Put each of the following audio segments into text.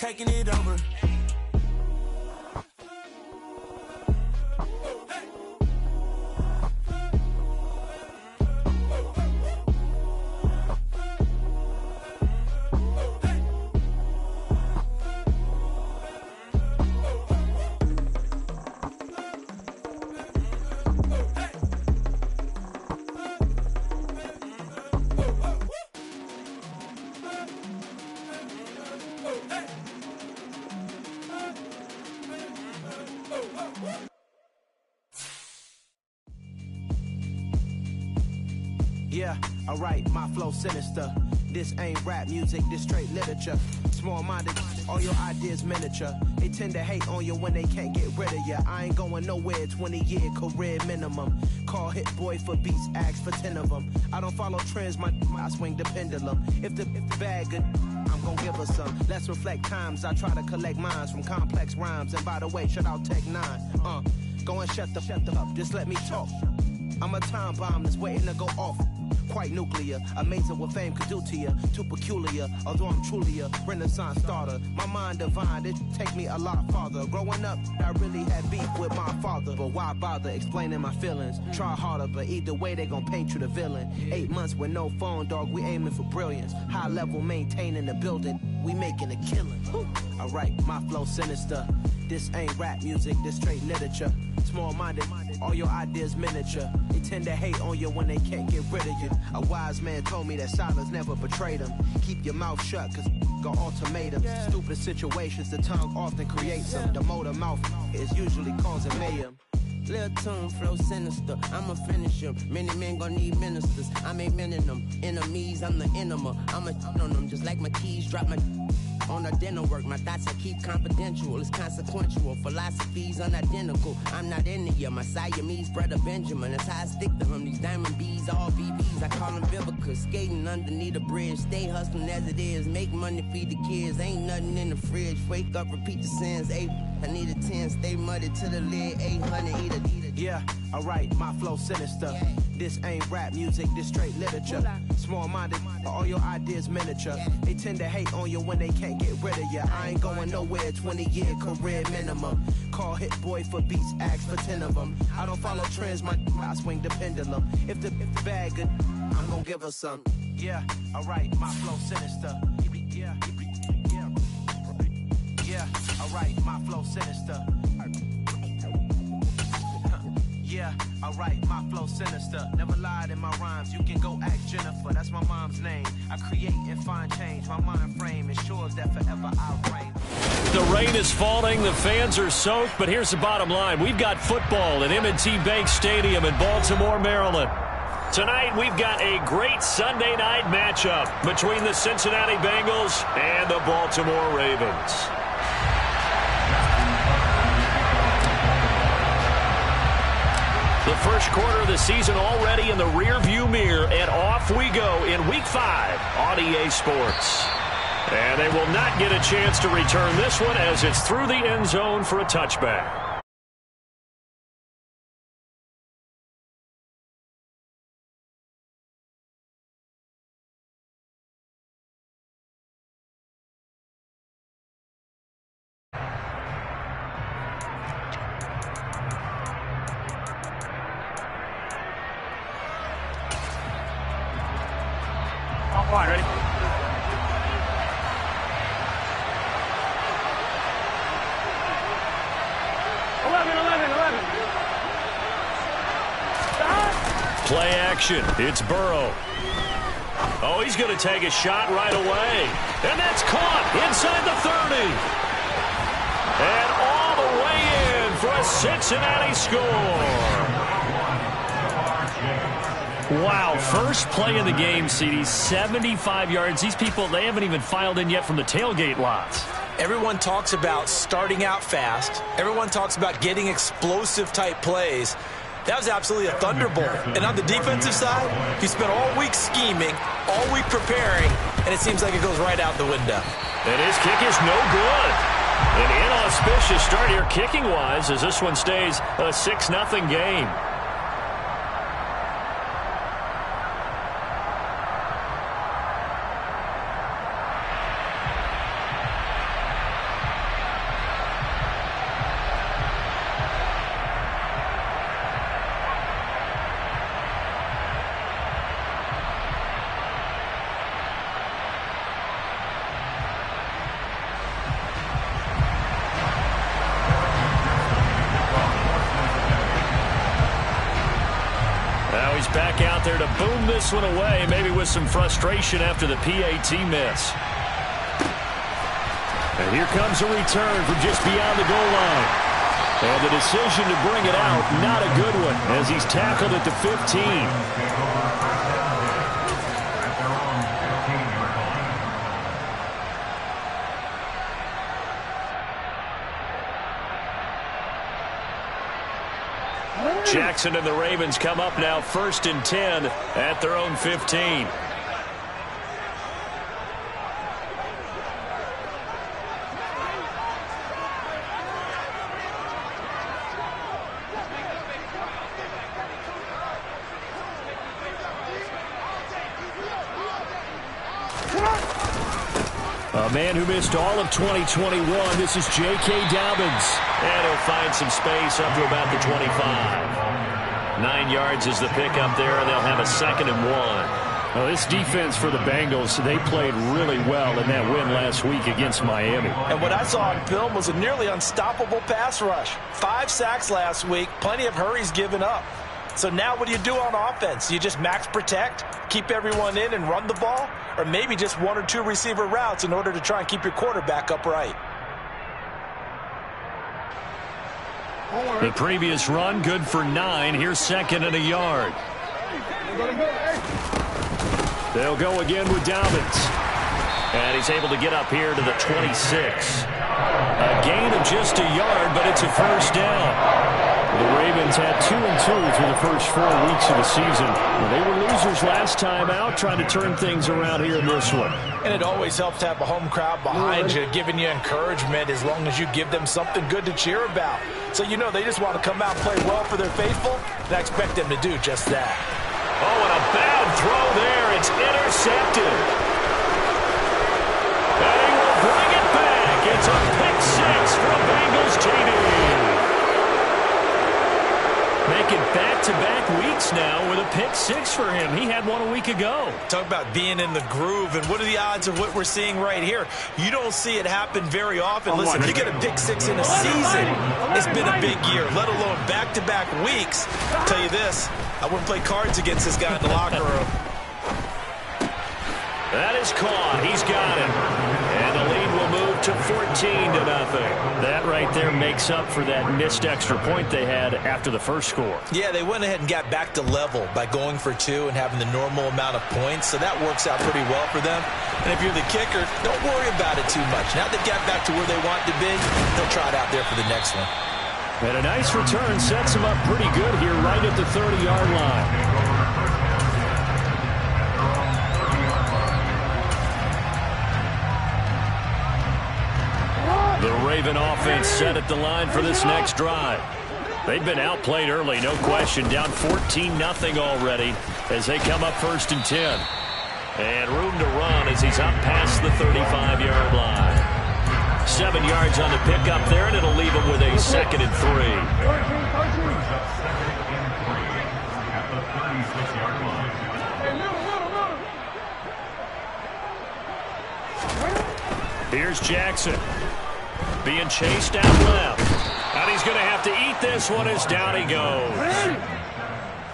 taking it over. Yeah, alright, my flow sinister. This ain't rap music, this straight literature. Small-minded, all your ideas miniature. They tend to hate on you when they can't get rid of you. I ain't going nowhere, 20-year career minimum. Call Hit Boy for beats, ask for 10 of them. I don't follow trends, I swing the pendulum. If the bag good, I'm gonna give her some. Let's reflect times, I try to collect minds from complex rhymes. And by the way, shout out Tech 9. Go and shut the up, just let me talk. I'm a time bomb that's waiting to go off. Quite nuclear, amazing what fame could do to you. Too peculiar, although I'm truly a renaissance starter. My mind divine, it take me a lot farther. Growing up, I really had beef with my father. But why bother explaining my feelings? Try harder, but either way they gon' paint you the villain. 8 months with no phone, dog, we aiming for brilliance. High level maintaining the building, we making a killing. Alright, my flow sinister. This ain't rap music, this straight literature. Small-minded, all your ideas miniature. They tend to hate on you when they can't get rid of you. A wise man told me that silence never betrayed him. Keep your mouth shut, cause got ultimatums. Stupid situations, the tongue often creates them. The motor mouth is usually causing mayhem. Lil' tune, flow sinister, I'ma finish him. Many men gon' need ministers, I'm aiming them. Enemies, I'm the enema, I'ma on them. Just like my keys, drop my on a dinner work. My thoughts I keep confidential, it's consequential. Philosophies unidentical, I'm not into you. My Siamese brother Benjamin, that's how I stick to him. These diamond bees, all BBs, I call them Vivica. Skating underneath a bridge, stay hustling as it is. Make money, feed the kids, ain't nothing in the fridge. Wake up, repeat the sins, I need a 10, stay muddy to the lid, 800, eat a. Yeah, alright, my flow sinister. This ain't rap music, this straight literature. Small-minded, all your ideas miniature. They tend to hate on you when they can't get rid of you. I ain't going nowhere, 20-year career minimum. Call Hit Boy for beats, ask for 10 of them. I don't follow trends, I swing the pendulum. If the bag good, I'm gonna give her some. Yeah, alright, my flow sinister. Yeah, alright, my flow sinister. Yeah, alright, my flow sinister. Never lied in my rhymes, you can go ask Jennifer. That's my mom's name. I create and find change. My mind frame ensures that forever I'll reign. The rain is falling, the fans are soaked, but here's the bottom line. We've got football at M&T Bank Stadium in Baltimore, Maryland. Tonight, we've got a great Sunday night matchup between the Cincinnati Bengals and the Baltimore Ravens. The first quarter of the season already in the rearview mirror, and off we go in Week 5 on EA Sports. And they will not get a chance to return this one as it's through the end zone for a touchback. Fine, ready? Play action. It's Burrow. Oh, he's going to take a shot right away. And that's caught inside the 30. And all the way in for a Cincinnati score. Wow, first play of the game, CD, 75 yards. These people, they haven't even filed in yet from the tailgate lots. Everyone talks about starting out fast. Everyone talks about getting explosive-type plays. That was absolutely a thunderbolt. And on the defensive side, he spent all week scheming, all week preparing, and it seems like it goes right out the window. And his kick is no good. An inauspicious start here kicking-wise as this one stays a 6-0 game. back out there to boom this one away, maybe with some frustration after the PAT miss. And here comes a return from just beyond the goal line. And the decision to bring it out, not a good one, as he's tackled at the 15. Jackson and the Ravens come up now 1st and 10 at their own 15. A man who missed all of 2021, this is J.K. Dobbins. And he'll find some space up to about the 25. 9 yards is the pickup there, and they'll have a 2nd and 1. Well, this defense for the Bengals, they played really well in that win last week against Miami. And what I saw on film was a nearly unstoppable pass rush. 5 sacks last week, plenty of hurries given up. So now what do you do on offense? You just max protect, keep everyone in and run the ball? Or maybe just 1 or 2 receiver routes in order to try and keep your quarterback upright? The previous run, good for 9. Here's 2nd and a yard. They'll go again with Dobbins. And he's able to get up here to the 26. A gain of just a yard, but it's a 1st down. The Ravens had 2-2 through the first 4 weeks of the season. They were losers last time out, trying to turn things around here in this one. And it always helps to have a home crowd behind you, giving you encouragement as long as you give them something good to cheer about. So you know they just want to come out and play well for their faithful, and I expect them to do just that. Oh, and a bad throw there. It's intercepted. And he will bring it back. It's a pick 6 for a Bengals TD. Making back-to-back weeks now with a pick 6 for him. He had one a week ago. Talk about being in the groove, and what are the odds of what we're seeing right here? You don't see it happen very often. Listen, you get a pick 6 in a season, it's been a big year, let alone back-to-back weeks. I'll tell you this, I wouldn't play cards against this guy in the locker room. That is caught. He's got it. And the lead will move to 14-0. That right there makes up for that missed extra point they had after the first score. Yeah, they went ahead and got back to level by going for 2 and having the normal amount of points, so that works out pretty well for them. And if you're the kicker, don't worry about it too much. Now they've got back to where they want to be, they'll try it out there for the next one. And a nice return sets him up pretty good here right at the 30-yard line. The Raven offense set at the line for this next drive. They've been outplayed early, no question. Down 14-0 already as they come up 1st and 10. And room to run as he's up past the 35-yard line. 7 yards on the pickup there, and it'll leave him with a 2nd and 3. Here's Jackson. Being chased out left. And he's going to have to eat this one as down he goes.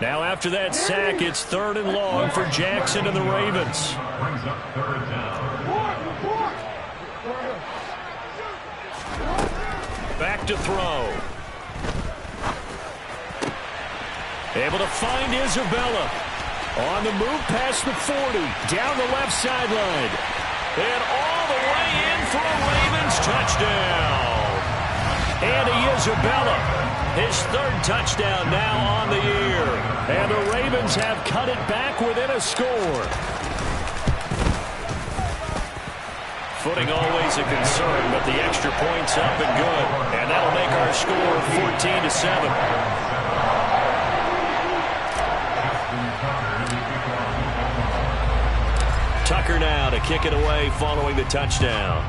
Now after that sack, it's 3rd and long for Jackson and the Ravens. Back to throw. Able to find Isabella. On the move past the 40. Down the left sideline. And all the way in for a Ravens touchdown. Andy Isabella, his 3rd touchdown now on the year. And the Ravens have cut it back within a score. Footing always a concern, but the extra point's up and good. And that'll make our score 14-7. Tucker now to kick it away following the touchdown.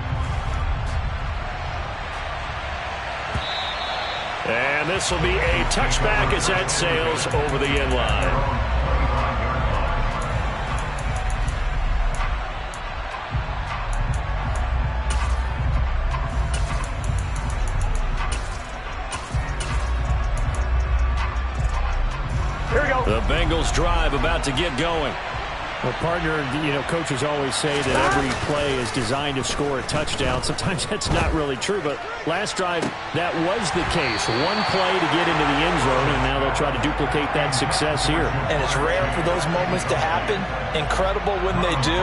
And this will be a touchback as that sails over the end line. The Bengals drive about to get going. Well, partner, coaches always say that every play is designed to score a touchdown. Sometimes that's not really true, but last drive, that was the case. One play to get into the end zone, and now they'll try to duplicate that success here. And it's rare for those moments to happen. Incredible when they do.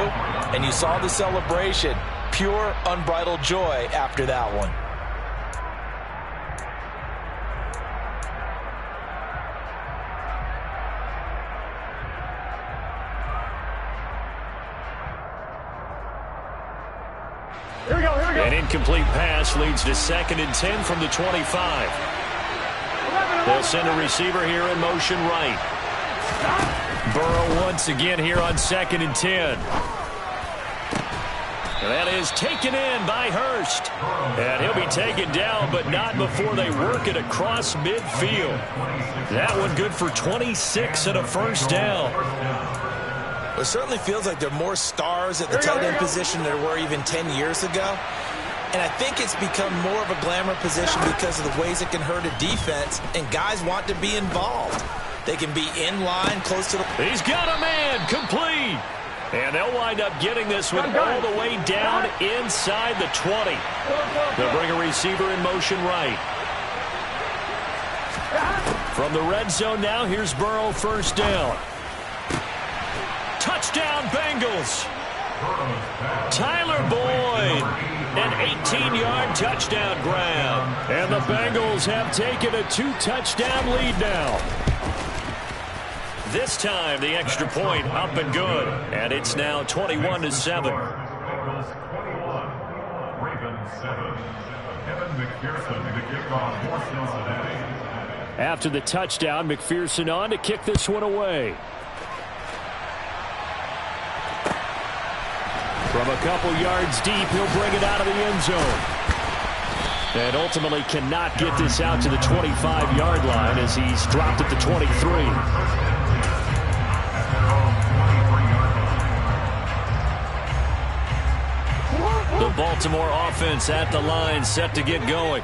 And you saw the celebration. Pure, unbridled joy after that one. An incomplete pass leads to 2nd and 10 from the 25. They'll send a receiver here in motion right. Burrow once again here on 2nd and 10. That is taken in by Hurst. And he'll be taken down, but not before they work it across midfield. That one good for 26 and a first down. It certainly feels like there are more stars at the tight end position than there were even 10 years ago. And I think it's become more of a glamour position because of the ways it can hurt a defense, and guys want to be involved. They can be in line, close to the... He's got a man, complete. And they'll wind up getting this one all the way down inside the 20. They'll bring a receiver in motion right. From the red zone now, here's Burrow, first down. Touchdown, Bengals. Tyler Boyd, an 18-yard touchdown grab. And the Bengals have taken a 2-touchdown lead now. This time, the extra point up and good. And it's now 21-7. After the touchdown, McPherson on to kick this one away. From a couple yards deep, he'll bring it out of the end zone. And ultimately cannot get this out to the 25-yard line as he's dropped at the 23. The Baltimore offense at the line, set to get going.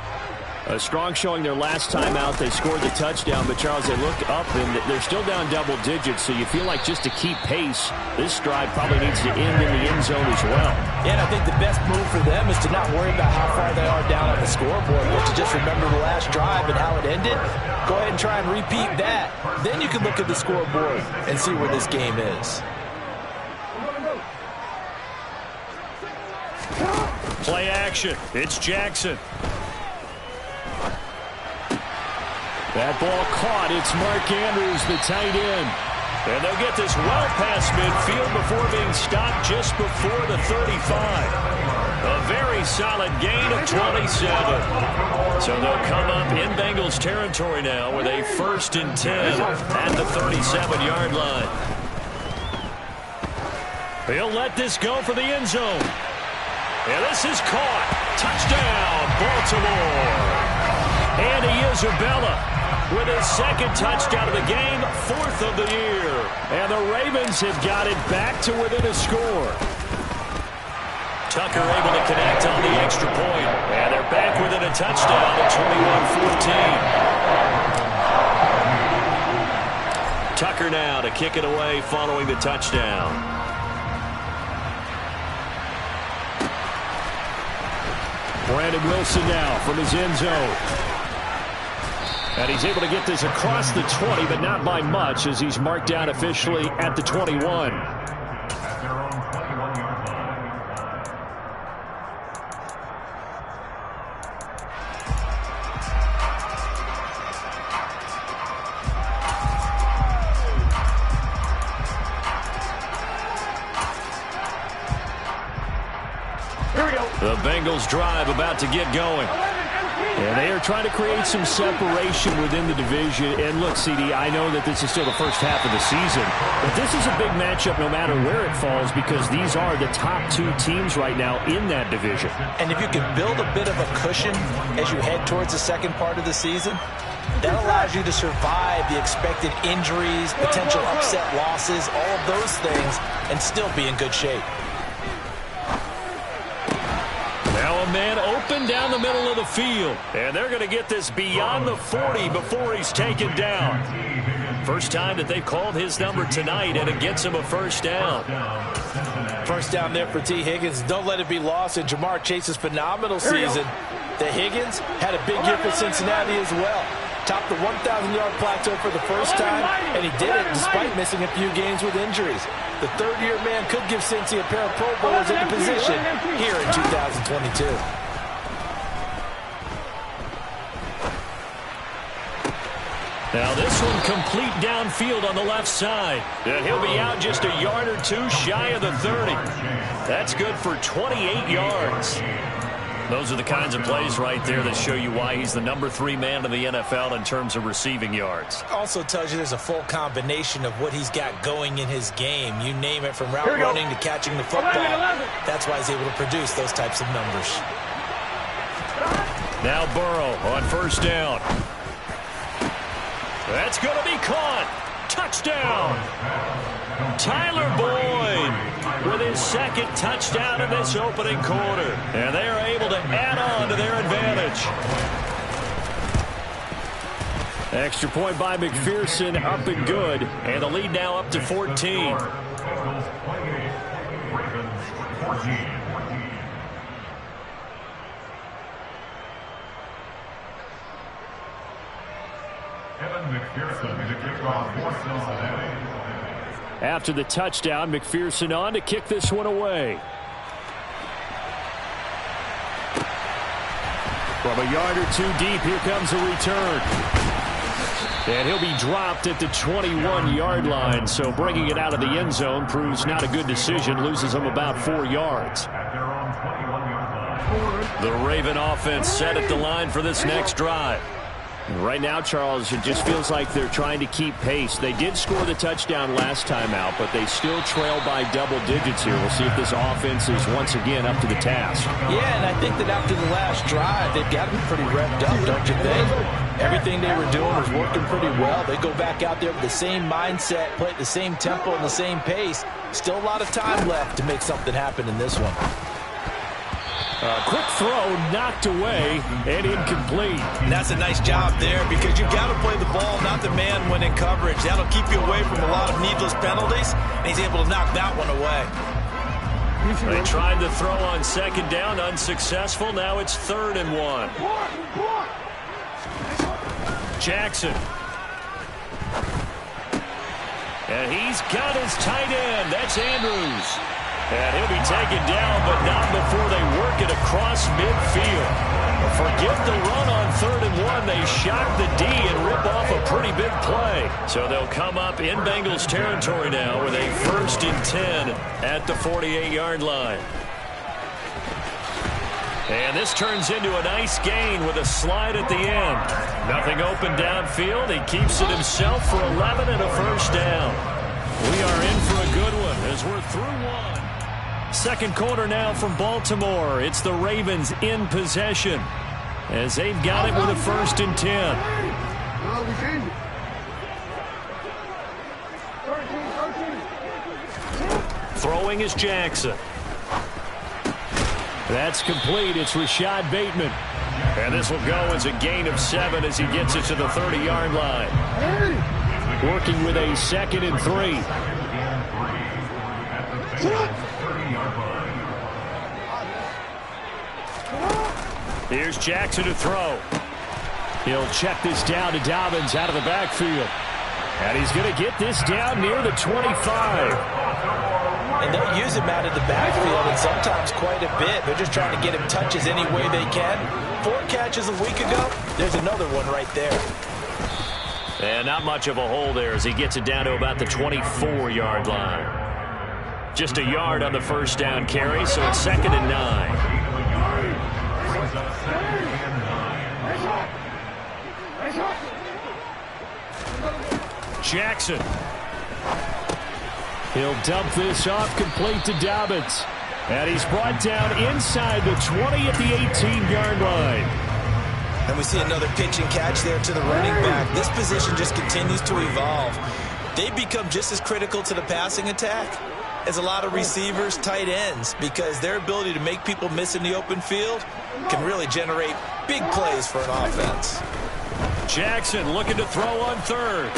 A strong showing their last time out. They scored the touchdown, but Charles, they looked up and they're still down double digits, so you feel like just to keep pace, this drive probably needs to end in the end zone as well. Yeah, and I think the best move for them is to not worry about how far they are down on the scoreboard, but to just remember the last drive and how it ended. Go ahead and try and repeat that. Then you can look at the scoreboard and see where this game is. Play action. It's Jackson. That ball caught. It's Mark Andrews, the tight end. And they'll get this well past midfield before being stopped just before the 35. A very solid gain of 27. So they'll come up in Bengals territory now with a 1st and 10 at the 37-yard line. He'll let this go for the end zone. And this is caught. Touchdown, Baltimore. And Isabella with his 2nd touchdown of the game, 4th of the year. And the Ravens have got it back to within a score. Tucker able to connect on the extra point. And they're back within a touchdown at 21-14. Tucker now to kick it away following the touchdown. Brandon Wilson now from his end zone. And he's able to get this across the 20, but not by much as he's marked down officially at the 21. The Bengals drive about to get going. And they are trying to create some separation within the division. And look, CD, I know that this is still the first half of the season, but this is a big matchup no matter where it falls because these are the top 2 teams right now in that division. And if you can build a bit of a cushion as you head towards the second part of the season, that allows you to survive the expected injuries, potential upset losses, all of those things, and still be in good shape. Now a A man open down the middle of the field. And they're going to get this beyond the 40 before he's taken down. First time that they've called his number tonight, and it gets him a first down. First down there for T. Higgins. Don't let it be lost in Jamar Chase's phenomenal season. The Higgins had a big year for Cincinnati as well. Topped the 1,000-yard plateau for the first time, and he did it despite missing a few games with injuries. The third-year man could give Cincy a pair of Pro Bowlers in the position here in 2022. Now this one complete downfield on the left side. And he'll be out just a yard or two shy of the 30. That's good for 28 yards. Those are the kinds of plays right there that show you why he's the number 3 man in the NFL in terms of receiving yards. Also tells you there's a full combination of what he's got going in his game. You name it, from route running to catching the football. That's why he's able to produce those types of numbers. Now Burrow on first down. That's going to be caught. Touchdown. Tyler Boyd with his second touchdown in this opening quarter. And they are able to add on to their advantage. Extra point by McPherson, up and good. And the lead now up to 14. After the touchdown, McPherson on to kick this one away. From a yard or two deep, here comes a return. And he'll be dropped at the 21-yard line, so bringing it out of the end zone proves not a good decision, loses him about 4 yards. The Raven offense set at the line for this next drive. Right now, Charles, it just feels like they're trying to keep pace. They did score the touchdown last time out, but they still trail by double digits here. We'll see if this offense is once again up to the task. Yeah, and I think that after the last drive, they've got to be pretty revved up, don't you think? Everything they were doing was working pretty well. They go back out there with the same mindset, play at the same tempo and the same pace. Still a lot of time left to make something happen in this one. Quick throw knocked away and incomplete. And that's a nice job there, because you've got to play the ball, not the man when in coverage. That'll keep you away from a lot of needless penalties, and he's able to knock that one away. They tried to throw on second down, unsuccessful. Now it's 3rd and 1. Jackson. And he's got his tight end. That's Andrews. And he'll be taken down, but not before they work it across midfield. Forget the run on 3rd and 1. They shock the D and rip off a pretty big play. So they'll come up in Bengals territory now with a 1st and 10 at the 48-yard line. And this turns into a nice gain with a slide at the end. Nothing open downfield. He keeps it himself for 11 and a first down. We are in for a good one as we're through one. Second quarter now from Baltimore. It's the Ravens in possession as they've got it with a 1st and 10. Throwing is Jackson. That's complete. It's Rashad Bateman. And this will go as a gain of 7 as he gets it to the 30-yard line. Working with a 2nd and 3. Here's Jackson to throw. He'll check this down to Dobbins out of the backfield. And he's going to get this down near the 25. And they'll use him out of the backfield, and sometimes quite a bit. They're just trying to get him touches any way they can. 4 catches a week ago. There's another one right there. And not much of a hole there as he gets it down to about the 24-yard line. Just a yard on the first down carry, so it's 2nd and 9. Jackson. He'll dump this off complete to Dobbins. And he's brought down inside the 20 at the 18-yard line. And we see another pitch and catch there to the running back. This position just continues to evolve. They become just as critical to the passing attack is a lot of receivers, tight ends, because their ability to make people miss in the open field can really generate big plays for an offense. Jackson looking to throw on third.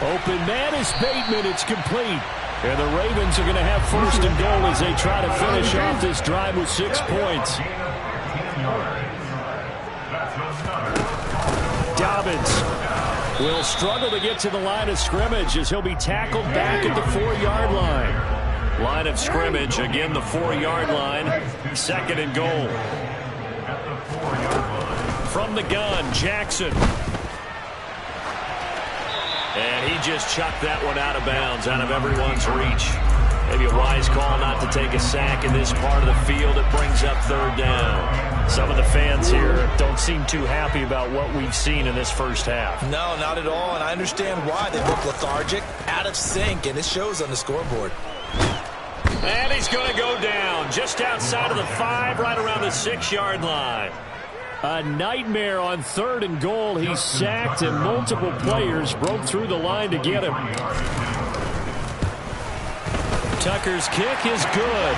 Open man is Bateman. It's complete. And the Ravens are going to have first and goal as they try to finish off this drive with 6 points. Dobbins will struggle to get to the line of scrimmage as he'll be tackled back at the 4-yard line. Line of scrimmage, again the 4-yard line. 2nd and goal. From the gun, Jackson. And he just chucked that one out of bounds, out of everyone's reach. Maybe a wise call not to take a sack in this part of the field. It brings up 3rd down. Some of the fans here don't seem too happy about what we've seen in this first half. No, not at all, and I understand why. They look lethargic, out of sync, and it shows on the scoreboard. And he's going to go down just outside of the 5, right around the 6-yard line. A nightmare on 3rd and goal. He's sacked, and multiple players broke through the line to get him. Tucker's kick is good.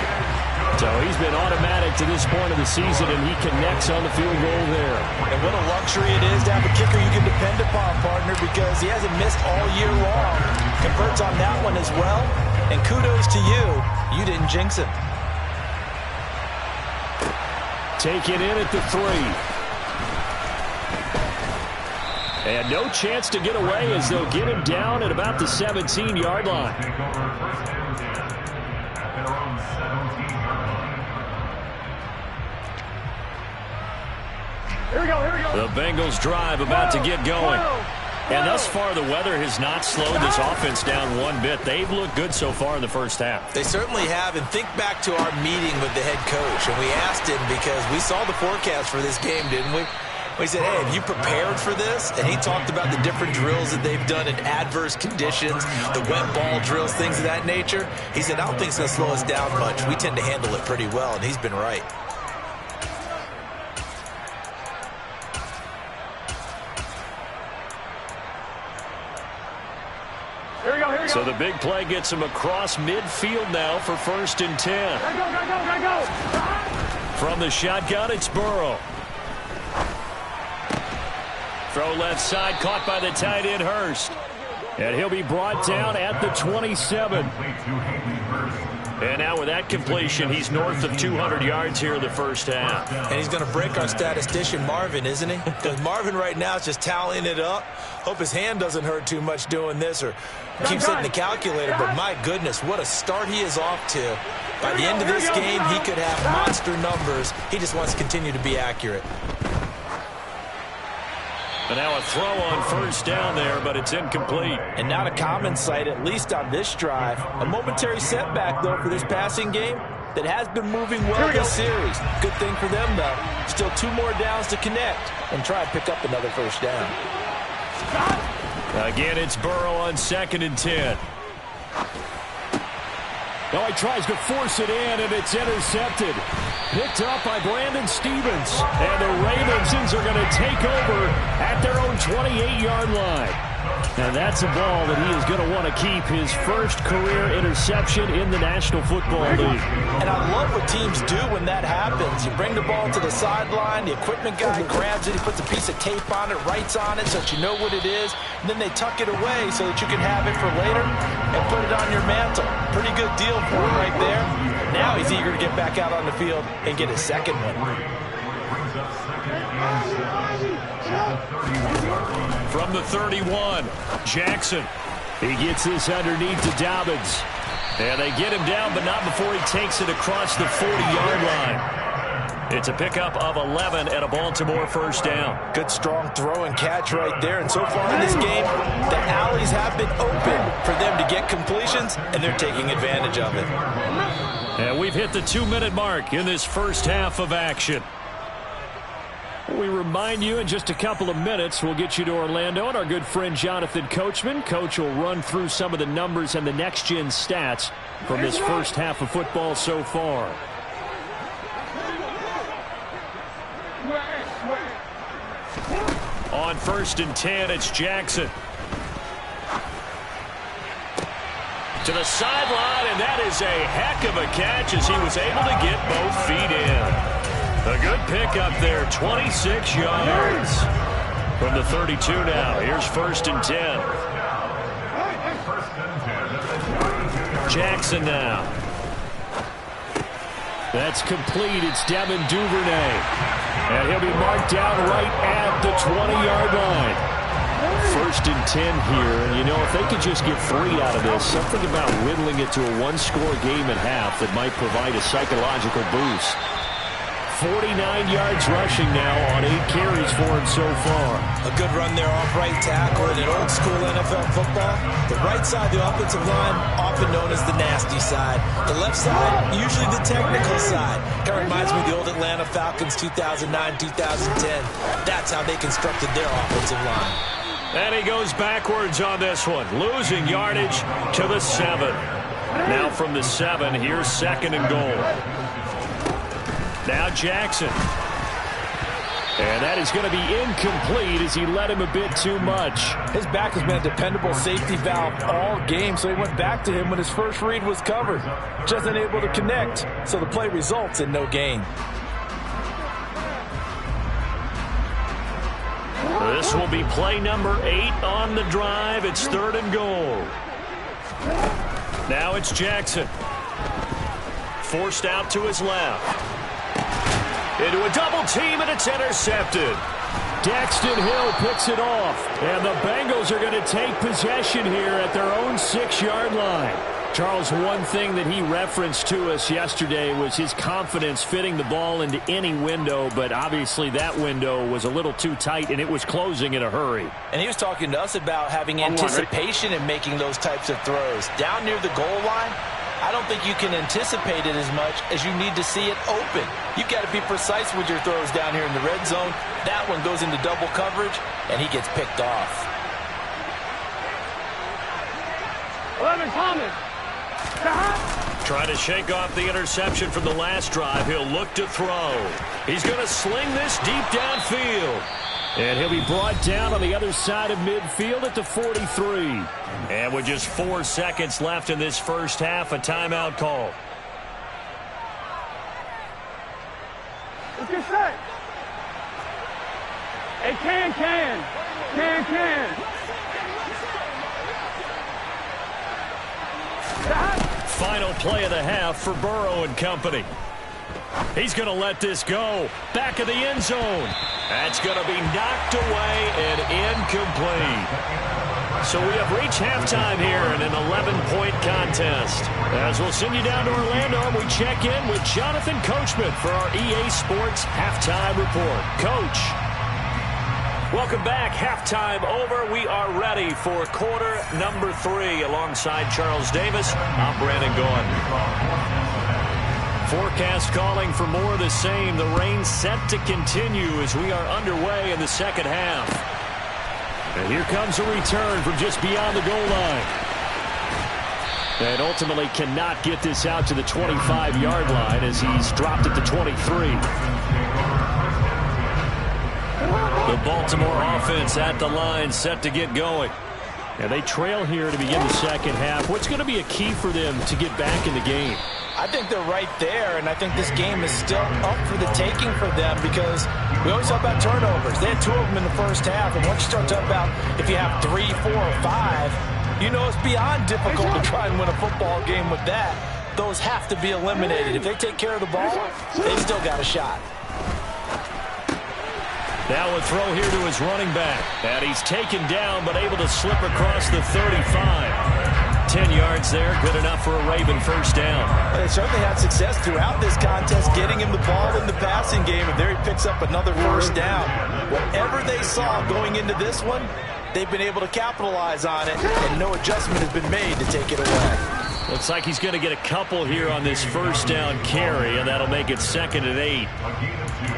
So he's been automatic to this point of the season, and he connects on the field goal there. And what a luxury it is to have a kicker you can depend upon, partner, because he hasn't missed all year long. Converts on that one as well. And kudos to you. You didn't jinx him. Taken in at the 3. And no chance to get away as they'll get him down at about the 17-yard line. Here we go. The Bengals drive about to get going. And thus far, the weather has not slowed this offense down one bit. They've looked good so far in the first half. They certainly have. And think back to our meeting with the head coach. And we asked him, because we saw the forecast for this game, didn't we? We said, hey, have you prepared for this? And he talked about the different drills that they've done in adverse conditions, the wet ball drills, things of that nature. He said, I don't think it's going to slow us down much. We tend to handle it pretty well, and he's been right. So the big play gets him across midfield now for 1st and 10. From the shotgun, it's Burrow. Throw left side, caught by the tight end, Hurst. And he'll be brought down at the 27. And now with that completion, he's north of 200 yards here in the first half. And he's going to break our statistician, Marvin, isn't he? Because Marvin right now is just tallying it up. Hope his hand doesn't hurt too much doing this or keeps hitting the calculator. But my goodness, what a start he is off to. By the end of this game, he could have monster numbers. He just wants to continue to be accurate. And now a throw on 1st down there, but it's incomplete. And not a common sight, at least on this drive. A momentary setback, though, for this passing game that has been moving well this series. Good thing for them, though. Still 2 more downs to connect and try and pick up another 1st down. Again, it's Burrow on 2nd and 10. Now he tries to force it in, and it's intercepted. Picked up by Brandon Stevens. And the Ravens are going to take over at their own 28-yard line. And that's a ball that he is going to want to keep, his first career interception in the National Football League. And I love what teams do when that happens. You bring the ball to the sideline, the equipment guy grabs it, he puts a piece of tape on it, writes on it so that you know what it is, and then they tuck it away so that you can have it for later and put it on your mantle. Pretty good deal for him right there. Now he's eager to get back out on the field and get his 2nd one. From the 31, Jackson. He gets this underneath to Dobbins. And they get him down, but not before he takes it across the 40-yard line. It's a pickup of 11 and a Baltimore 1st down. Good, strong throw and catch right there. And so far in this game, the alleys have been open for them to get completions, and they're taking advantage of it. And we've hit the 2-minute mark in this first half of action. We remind you in just a couple of minutes, we'll get you to Orlando and our good friend Jonathan Coachman. Coach will run through some of the numbers and the next-gen stats from this first half of football so far. On 1st and 10, it's Jackson. To the sideline, and that is a heck of a catch as he was able to get both feet in. A good pickup there, 26 yards. From the 32 now, here's 1st and 10. Jackson now. That's complete. It's Devin Duvernay. And he'll be marked down right at the 20-yard line. 1st and 10 here. And, you know, if they could just get 3 out of this, something about whittling it to a one-score game at half that might provide a psychological boost. 49 yards rushing now on 8 carries for him so far. A good run there off right tackle in an old-school NFL football. The right side of the offensive line, often known as the nasty side. The left side, usually the technical side. Kind of reminds me of the old Atlanta Falcons 2009-2010. That's how they constructed their offensive line. And he goes backwards on this one, losing yardage to the 7. Now from the 7, here's 2nd and goal. Now Jackson. And that is going to be incomplete as he led him a bit too much. His back has been a dependable safety valve all game, so he went back to him when his first read was covered. Just unable to connect, so the play results in no gain. This will be play number 8 on the drive. It's 3rd and goal. Now it's Jackson. Forced out to his left. Into a double team, and it's intercepted. Daxton Hill picks it off. And the Bengals are going to take possession here at their own 6-yard line. Charles, one thing that he referenced to us yesterday was his confidence fitting the ball into any window, but obviously that window was a little too tight, and it was closing in a hurry. And he was talking to us about having anticipation in making those types of throws. Down near the goal line, I don't think you can anticipate it as much as you need to see it open. You've got to be precise with your throws down here in the red zone. That one goes into double coverage, and he gets picked off. 11 Thomas. Trying to shake off the interception from the last drive. He'll look to throw. He's going to sling this deep downfield. And he'll be brought down on the other side of midfield at the 43. And with just 4 seconds left in this first half, a timeout call. Let's get set. Hey, can. Final play of the half for Burrow and company. He's going to let this go. Back of the end zone. That's going to be knocked away and incomplete. So we have reached halftime here in an 11-point contest. As we'll send you down to Orlando, and we check in with Jonathan Coachman for our EA Sports Halftime Report. Coach. Welcome back. Halftime over. We are ready for quarter number 3 alongside Charles Davis. I'm Brandon Gaughan. Forecast calling for more of the same. The rain set to continue as we are underway in the second half. And here comes a return from just beyond the goal line. And ultimately cannot get this out to the 25-yard line as he's dropped at the 23. The Baltimore offense at the line, set to get going. And they trail here to begin the second half. What's going to be a key for them to get back in the game? I think they're right there, and I think this game is still up for the taking for them because we always talk about turnovers. They had 2 of them in the first half, and once you start talking about if you have 3, 4, or 5, you know it's beyond difficult to try and win a football game with that. Those have to be eliminated. If they take care of the ball, they still got a shot. Now a throw here to his running back. And he's taken down, but able to slip across the 35. 10 yards there, good enough for a Raven first down. They certainly had success throughout this contest, getting him the ball in the passing game, and there he picks up another first down. Whatever they saw going into this one, they've been able to capitalize on it, and no adjustment has been made to take it away. Looks like he's going to get a couple here on this first down carry, and that'll make it 2nd and 8.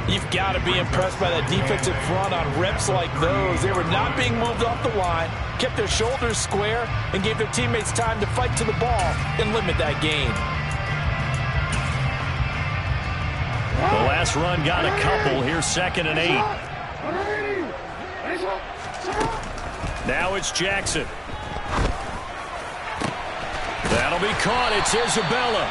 You've got to be impressed by that defensive front on reps like those. They were not being moved off the line, kept their shoulders square, and gave their teammates time to fight to the ball and limit that gain. The last run got a couple. Here's 2nd and 8. Now it's Jackson. That'll be caught. It's Isabella.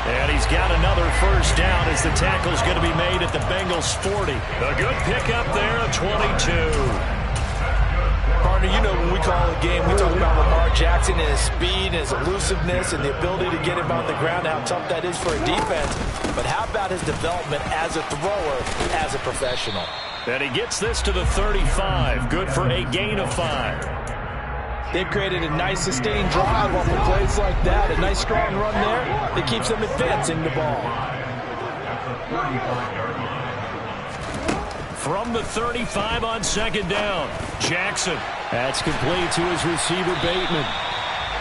And he's got another first down as the tackle's going to be made at the Bengals 40. A good pickup there of 22. Partner, you know when we call a game, we talk about Lamar Jackson and his speed and his elusiveness and the ability to get him on the ground, how tough that is for a defense. But how about his development as a thrower, as a professional? And he gets this to the 35. Good for a gain of 5. They've created a nice sustained drive off of plays like that. A nice strong run there that keeps them advancing the ball. From the 35 on second down, Jackson. That's complete to his receiver, Bateman.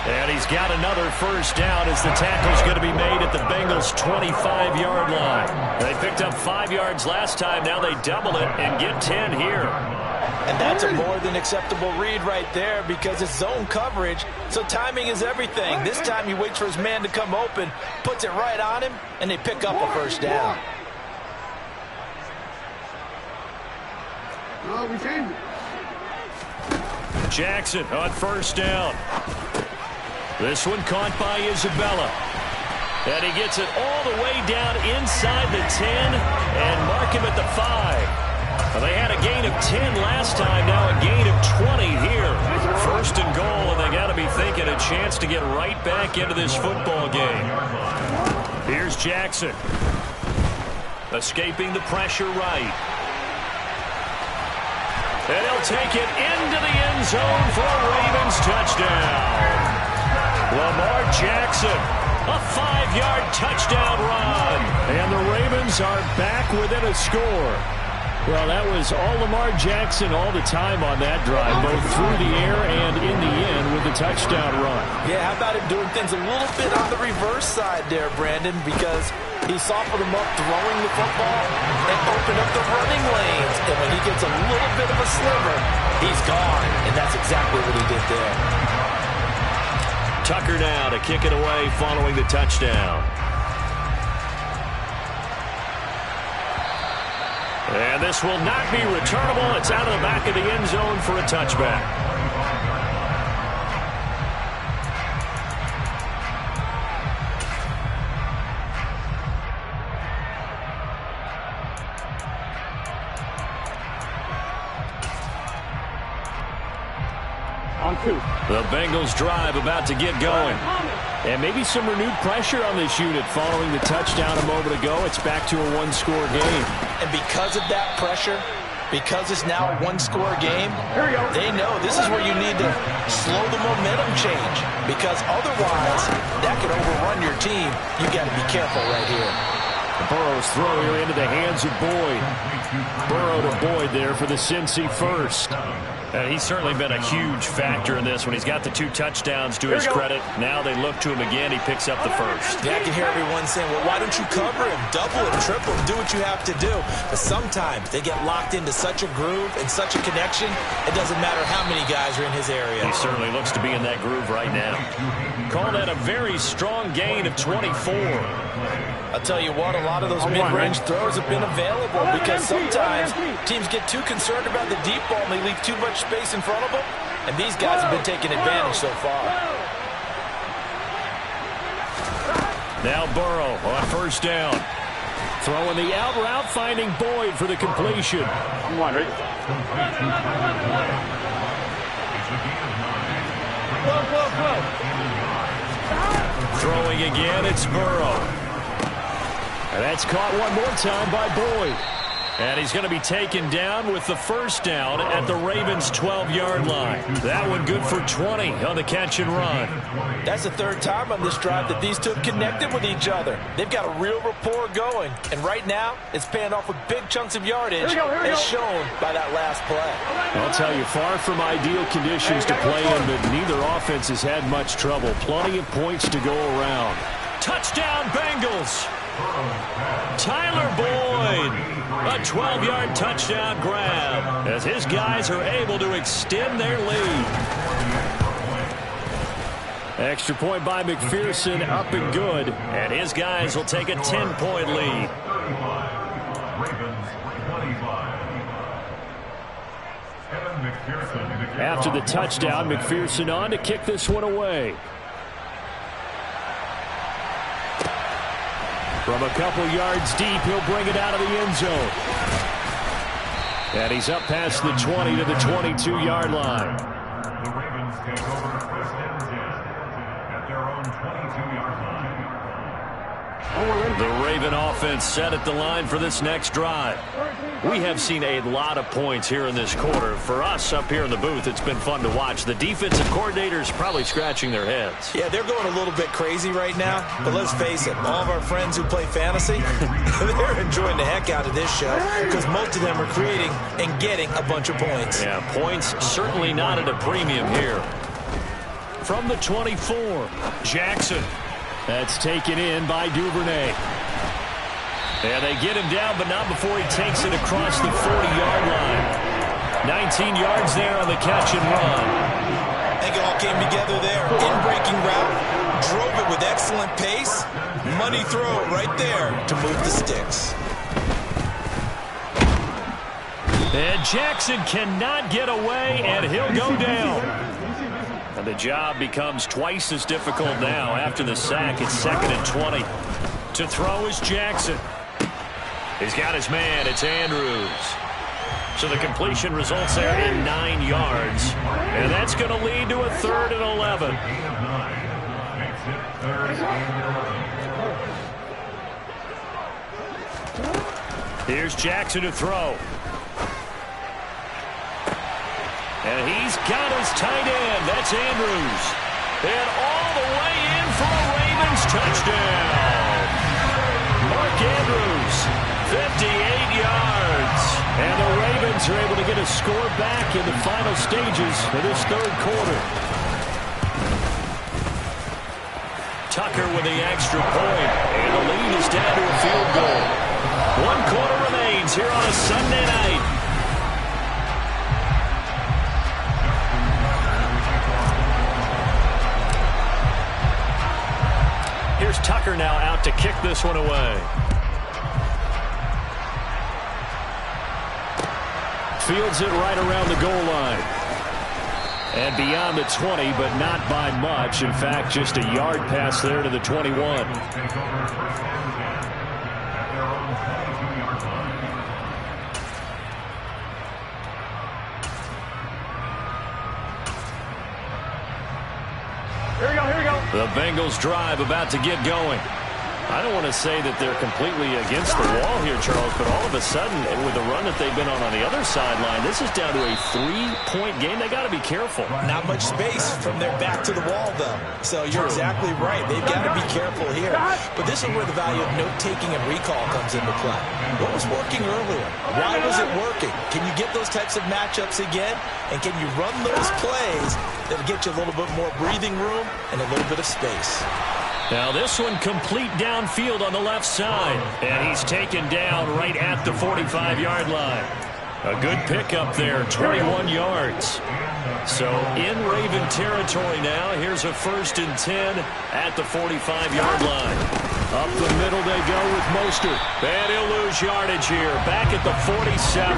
And he's got another first down as the tackle's going to be made at the Bengals' 25-yard line. They picked up 5 yards last time. Now they double it and get 10 here. And that's a more than acceptable read right there because it's zone coverage, so timing is everything. This time he waits for his man to come open, puts it right on him, and they pick up a first down. Jackson on first down. This one caught by Isabella. And he gets it all the way down inside the 10 and mark him at the 5. Well, they had a gain of 10 last time, now a gain of 20 here. First and goal, and they got to be thinking a chance to get right back into this football game. Here's Jackson. Escaping the pressure right. And he'll take it into the end zone for a Ravens touchdown. Lamar Jackson, a 5-yard touchdown run. And the Ravens are back within a score. Well, that was all Lamar Jackson all the time on that drive, both through the air and in the end with the touchdown run. Yeah, how about him doing things a little bit on the reverse side there, Brandon, because he softened him up throwing the football and opened up the running lanes. And when he gets a little bit of a sliver, he's gone. And that's exactly what he did there. Tucker now to kick it away following the touchdown. And this will not be returnable. It's out of the back of the end zone for a touchback. On 2. The Bengals drive about to get going. And maybe some renewed pressure on this unit following the touchdown a moment ago. It's back to a one-score game. And because of that pressure, because it's now a one-score game, they know this is where you need to slow the momentum change. Because otherwise, that could overrun your team. You got to be careful right here. Burrow's throw here into the hands of Boyd. Burrow to Boyd there for the Cincy first. And he's certainly been a huge factor in this when he's got the 2 touchdowns to his credit. Now they look to him again. He picks up the first. Yeah, I can hear everyone saying, well, why don't you cover him, double him, triple him, do what you have to do. But sometimes they get locked into such a groove and such a connection, it doesn't matter how many guys are in his area. He certainly looks to be in that groove right now. Call that a very strong gain of 24. I'll tell you what, a lot of those mid-range throws have been available because sometimes teams get too concerned about the deep ball and they leave too much space in front of them, and these guys have been taking advantage so far. Now Burrow on first down. Throwing the out route, finding Boyd for the completion. I'm one, ready? Throwing again, it's Burrow. And that's caught one more time by Boyd. And he's going to be taken down with the first down at the Ravens' 12-yard line. That one good for 20 on the catch and run. That's the 3rd time on this drive that these two have connected with each other. They've got a real rapport going. And right now, it's paying off with big chunks of yardage, as shown by that last play. I'll tell you, far from ideal conditions to play in, but neither offense has had much trouble. Plenty of points to go around. Touchdown, Bengals! Tyler Boyd, a 12-yard touchdown grab as his guys are able to extend their lead. Extra point by McPherson, up and good. And his guys will take a 10-point lead. After the touchdown, McPherson on to kick this one away. From a couple yards deep, he'll bring it out of the end zone. And he's up past the 20 to the 22-yard line. The Ravens take over first and 10 at their own 22-yard line. The Raven offense set at the line for this next drive. We have seen a lot of points here in this quarter. For us up here in the booth, it's been fun to watch. The defensive coordinators probably scratching their heads. Yeah, they're going a little bit crazy right now. But let's face it, all of our friends who play fantasy, they're enjoying the heck out of this show because most of them are creating and getting a bunch of points. Yeah, points certainly not at a premium here. From the 24, Jackson. That's taken in by Duvernay. And they get him down, but not before he takes it across the 40-yard line. 19 yards there on the catch and run. I think it all came together there. In-breaking route, drove it with excellent pace. Money throw right there to move the sticks. And Jackson cannot get away, and he'll go down. And the job becomes twice as difficult now after the sack. It's 2nd and 20. To throw is Jackson. He's got his man. It's Andrews. So the completion results there in 9 yards. And that's going to lead to a 3rd and 11. Here's Jackson to throw. And he's got his tight end. That's Andrews. And all the way in for a Ravens touchdown. Mark Andrews, 58 yards. And the Ravens are able to get a score back in the final stages of this 3rd quarter. Tucker with the extra point. And the lead is down to a field goal. 1 quarter remains here on a Sunday night. Here's Tucker now out to kick this one away. Fields it right around the goal line. And beyond the 20, but not by much. In fact, just a yard pass there to the 21. The Bengals drive about to get going. I don't want to say that they're completely against the wall here, Charles, but all of a sudden, with the run that they've been on the other sideline, this is down to a 3-point game. They got to be careful. Not much space from their back to the wall, though. So you're exactly right. They've got to be careful here. But this is where the value of note-taking and recall comes into play. What was working earlier? Why was it working? Can you get those types of matchups again? And can you run those plays that'll get you a little bit more breathing room and a little bit of space? Now this one complete downfield on the left side. And he's taken down right at the 45-yard line. A good pickup there, 21 yards. So in Raven territory now. Here's a 1st and 10 at the 45-yard line. Up the middle they go with Mostert. And he'll lose yardage here. Back at the 47.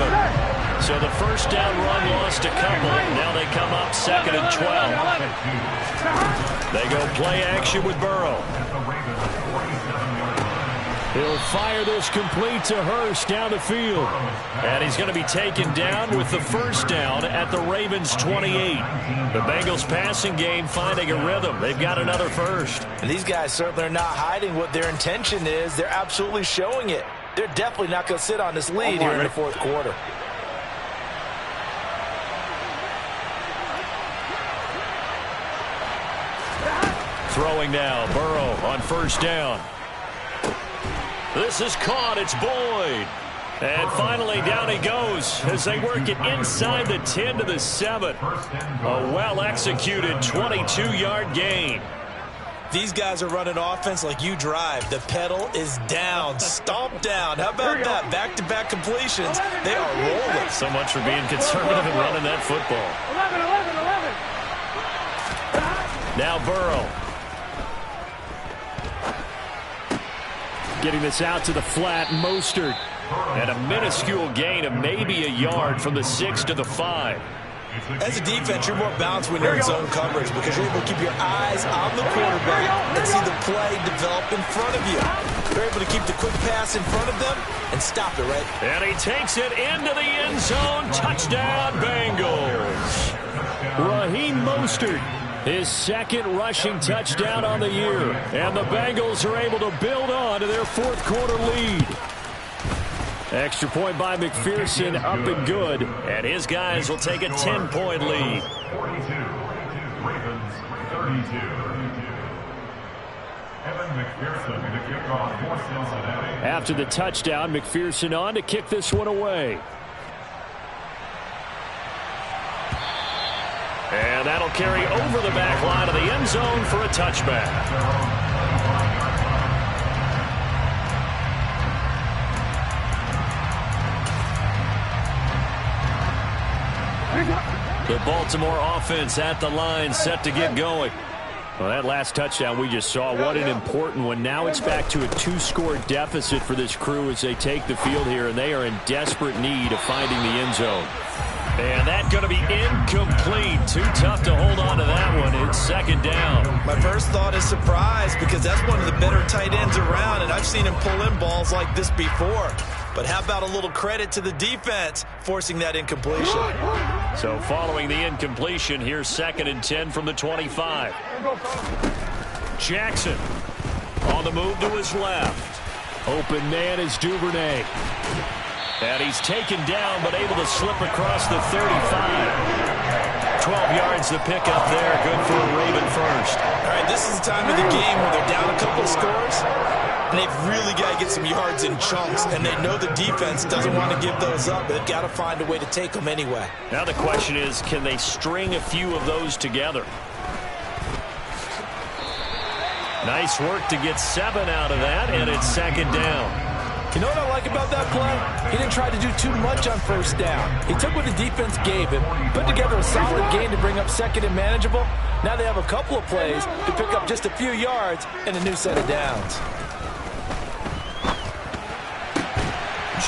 So the first down run lost a couple. Now they come up 2nd and 12. They go play action with Burrow. He'll fire this complete to Hurst down the field. And he's going to be taken down with the first down at the Ravens' 28. The Bengals passing game finding a rhythm. They've got another first. And these guys certainly are not hiding what their intention is. They're absolutely showing it. They're definitely not going to sit on this lead here in the 4th quarter. Throwing now, Burrow on first down. This is caught, it's Boyd. And finally down he goes as they work it inside the 10 to the 7. A well-executed 22-yard gain. These guys are running offense like you drive. The pedal is down, stomp down. How about that? Back-to-back completions. They are rolling. So much for being conservative and running that football. 11. Now Burrow. Getting this out to the flat, Mostert. And a minuscule gain of maybe a yard from the 6 to the 5. As a defense, you're more balanced when you're in zone coverage because you're able to keep your eyes on the quarterback and see the play develop in front of you. They're able to keep the quick pass in front of them and stop it, right? And he takes it into the end zone. Touchdown, Bengals. Raheem Mostert, his second rushing touchdown on the year. And the Bengals are able to build on to their fourth quarter lead. Extra point by McPherson, up and good. And his guys will take a 10-point lead. 42, Ravens 32. Evan McPherson to kick off for Cincinnati. After the touchdown, McPherson on to kick this one away. And that'll carry over the back line of the end zone for a touchback. The Baltimore offense at the line, set to get going. Well, that last touchdown we just saw, what an important one. Now it's back to a 2-score deficit for this crew as they take the field here, and they are in desperate need of finding the end zone. And that's going to be incomplete. Too tough to hold on to that one. It's second down. My first thought is surprise because that's one of the better tight ends around, and I've seen him pull in balls like this before. But how about a little credit to the defense forcing that incompletion? So following the incompletion, here's 2nd and 10 from the 25. Jackson on the move to his left. Open man is Duvernay. And he's taken down, but able to slip across the 35. 12 yards to pick up there. Good for a Raven first. All right, this is the time of the game where they're down a couple of scores, and they've really got to get some yards in chunks, and they know the defense doesn't want to give those up, but they've got to find a way to take them anyway. Now the question is, can they string a few of those together? Nice work to get 7 out of that, and it's second down. You know what I like about that play? He didn't try to do too much on first down. He took what the defense gave him, put together a solid gain to bring up 2nd and manageable. Now they have a couple of plays to pick up just a few yards and a new set of downs.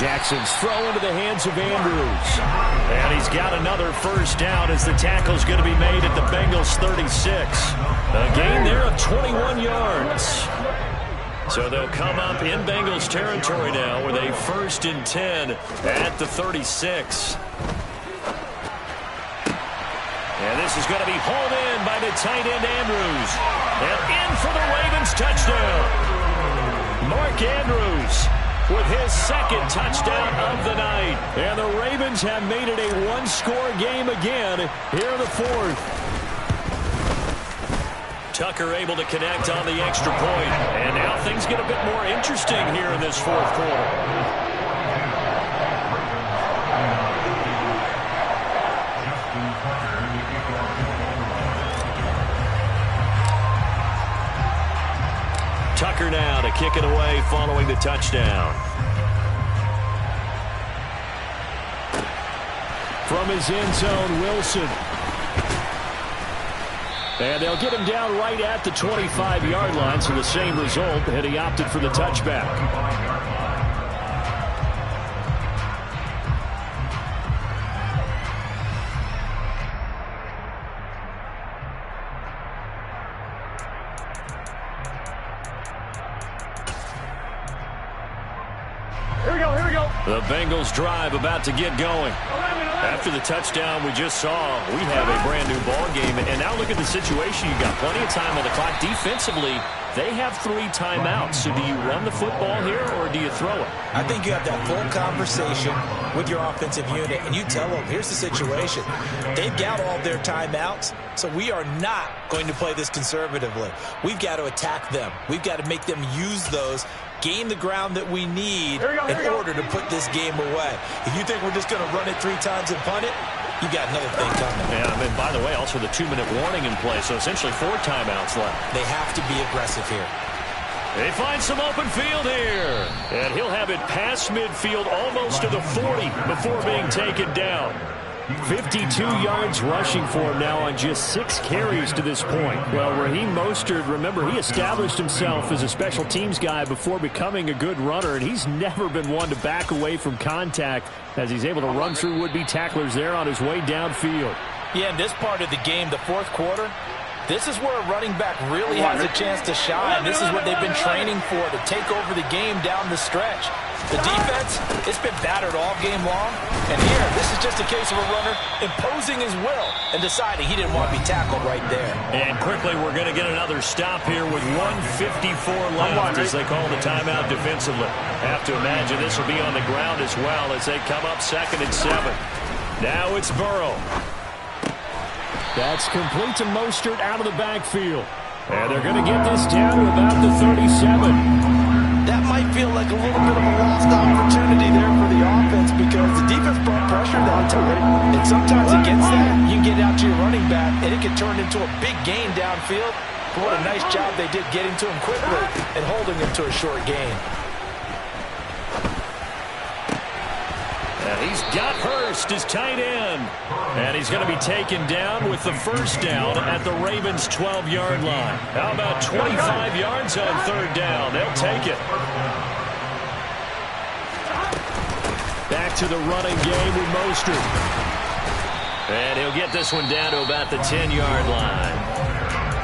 Jackson's throw into the hands of Andrews. And he's got another first down as the tackle's going to be made at the Bengals 36. A gain there of 21 yards. So they'll come up in Bengals territory now with a 1st and 10 at the 36. And this is going to be hauled in by the tight end Andrews. And in for the Ravens touchdown. Mark Andrews with his 2nd touchdown of the night. And the Ravens have made it a 1-score game again here in the 4th. Tucker able to connect on the extra point. And now things get a bit more interesting here in this 4th quarter. Tucker now to kick it away following the touchdown. From his end zone, Wilson. And they'll get him down right at the 25-yard line, so the same result, and he opted for the touchback. Here we go. The Bengals drive about to get going. After the touchdown we just saw, we have a brand new ball game. And now look at the situation. You got plenty of time on the clock. Defensively, they have 3 timeouts. So do you run the football here or do you throw it? I think you have that full conversation with your offensive unit, and you tell them, here's the situation. They've got all their timeouts, so we are not going to play this conservatively. We've got to attack them. We've got to make them use those, gain the ground that we need in order to put this game away. If you think we're just going to run it 3 times and punt it, you got another thing coming. Yeah, I mean, by the way, also the 2-minute warning in play, so essentially 4 timeouts left. They have to be aggressive here. They find some open field here. And he'll have it past midfield almost to the 40 before being taken down. 52 yards rushing for him now on just 6 carries to this point. Well, Raheem Mostert, remember, he established himself as a special teams guy before becoming a good runner, and he's never been one to back away from contact as he's able to run through would-be tacklers there on his way downfield. Yeah, in this part of the game, the 4th quarter, This is where a running back really has a chance to shine. This is what they've been training for, to take over the game down the stretch. The defense, it's been battered all game long. And here, this is just a case of a runner imposing his will and deciding he didn't want to be tackled right there. And quickly, we're going to get another stop here with 1:54 left as they call the timeout defensively. Have to imagine this will be on the ground as well as they come up 2nd and 7. Now it's Burrow. That's complete to Mostert out of the backfield. And they're going to get this down to about the 37. That might feel like a little bit of a lost opportunity there for the offense because the defense brought pressure that time. And sometimes against that, you can get out to your running back, and it can turn into a big gain downfield. But what a nice job they did getting to him quickly and holding him to a short gain. And he's got Hurst as tight end. And he's going to be taken down with the first down at the Ravens' 12-yard line. How about 25 yards on 3rd down? They'll take it. Back to the running game with Mostert. And he'll get this one down to about the 10-yard line.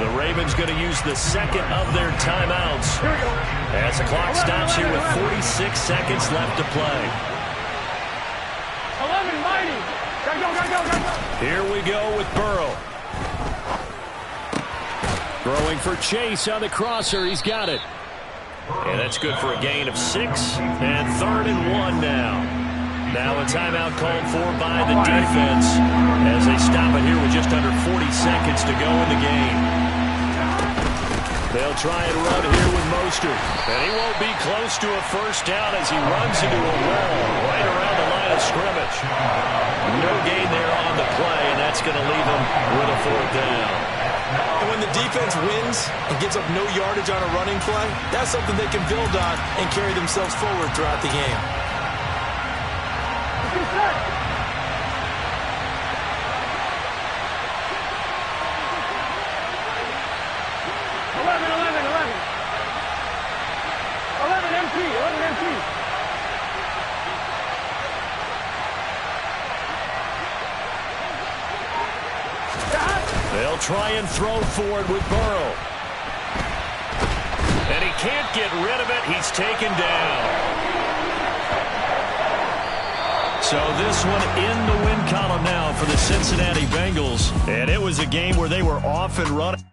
The Ravens going to use the second of their timeouts as the clock stops here with 46 seconds left to play. 11, mighty. Gotta go. Here we go with Burrow. Throwing for Chase on the crosser. He's got it. And that's good for a gain of 6. And 3rd and 1 now. Now a timeout called for by the defense as they stop it here with just under 40 seconds to go in the game. They'll try and run here with Mostert. And he won't be close to a first down as he runs into a wall right around the line of scrimmage. No gain there on the play, and that's going to leave him with a 4th down. And when the defense wins and gives up no yardage on a running play, that's something they can build on and carry themselves forward throughout the game. Get set. 11 MT. They'll try and throw forward with Burrow. And he can't get rid of it. He's taken down. So this one in the win column now for the Cincinnati Bengals. And it was a game where they were off and running.